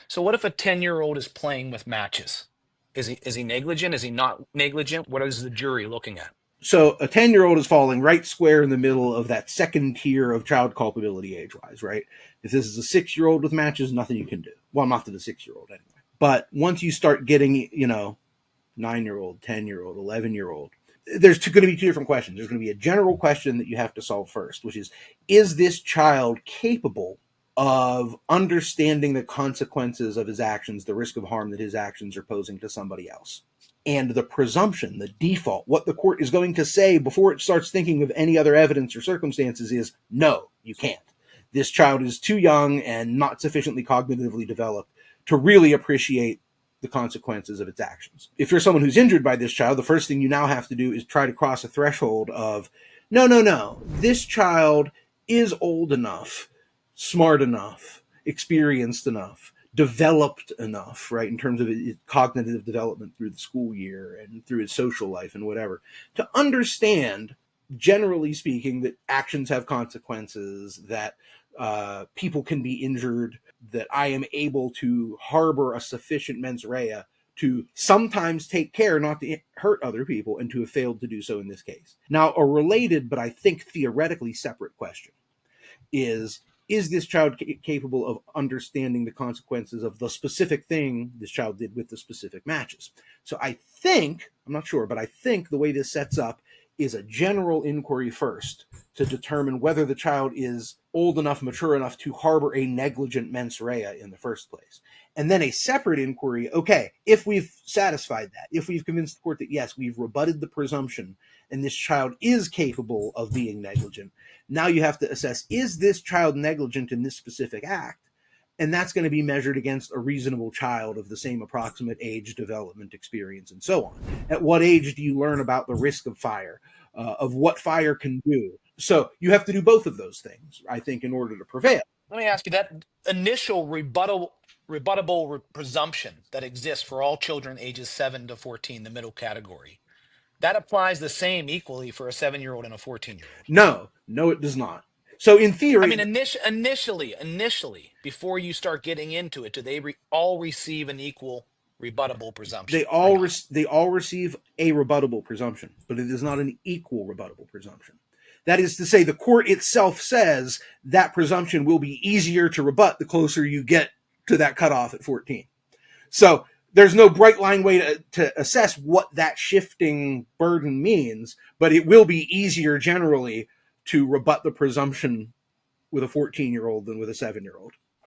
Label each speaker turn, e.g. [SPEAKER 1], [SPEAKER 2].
[SPEAKER 1] So what if a 10-year-old is playing with matches? Is he negligent? Is he not negligent? What is the jury looking at?
[SPEAKER 2] So a 10-year-old is falling right square in the middle of that second tier of child culpability age-wise, right? If this is a 6-year-old with matches, nothing you can do. Well, not to the 6-year-old anyway. But once you start getting, 9-year-old, 10-year-old, 11-year-old, there's going to be two different questions. There's going to be a general question that you have to solve first, which is this child capable of understanding the consequences of his actions, the risk of harm that his actions are posing to somebody else? And the presumption, the default, what the court is going to say before it starts thinking of any other evidence or circumstances is, no, you can't. This child is too young and not sufficiently cognitively developed to really appreciate the consequences of its actions. If you're someone who's injured by this child, the first thing you now have to do is try to cross a threshold of, no, no, no, this child is old enough, smart enough, experienced enough, developed enough, right, in terms of his cognitive development through the school year and through his social life and whatever, to understand, generally speaking, that actions have consequences, that people can be injured, that I am able to harbor a sufficient mens rea to sometimes take care not to hurt other people and to have failed to do so in this case. Now, a related, but I think theoretically separate question is this child capable of understanding the consequences of the specific thing this child did with the specific matches? So I think, I'm not sure, but I think the way this sets up is a general inquiry first to determine whether the child is old enough, mature enough to harbor a negligent mens rea in the first place. And then a separate inquiry, okay, if we've satisfied that, if we've convinced the court that yes, we've rebutted the presumption and this child is capable of being negligent, now you have to assess, is this child negligent in this specific act? And that's going to be measured against a reasonable child of the same approximate age, development, experience, and so on. At what age do you learn about the risk of fire, of what fire can do? So you have to do both of those things, I think, in order to prevail.
[SPEAKER 1] Let me ask you that initial rebuttable presumption that exists for all children ages 7 to 14, the middle category, that applies the same equally for a 7-year-old and a 14-year-old.
[SPEAKER 2] No, no, it does not. So in
[SPEAKER 1] I
[SPEAKER 2] theory,
[SPEAKER 1] mean, initially, before you start getting into it, do they all receive an equal rebuttable presumption or not?
[SPEAKER 2] they all receive a rebuttable presumption, but it is not an equal rebuttable presumption. That is to say, the court itself says that presumption will be easier to rebut the closer you get to that cutoff at 14. So there's no bright line way to assess what that shifting burden means, but it will be easier generally to rebut the presumption with a 14-year-old than with a 7-year-old.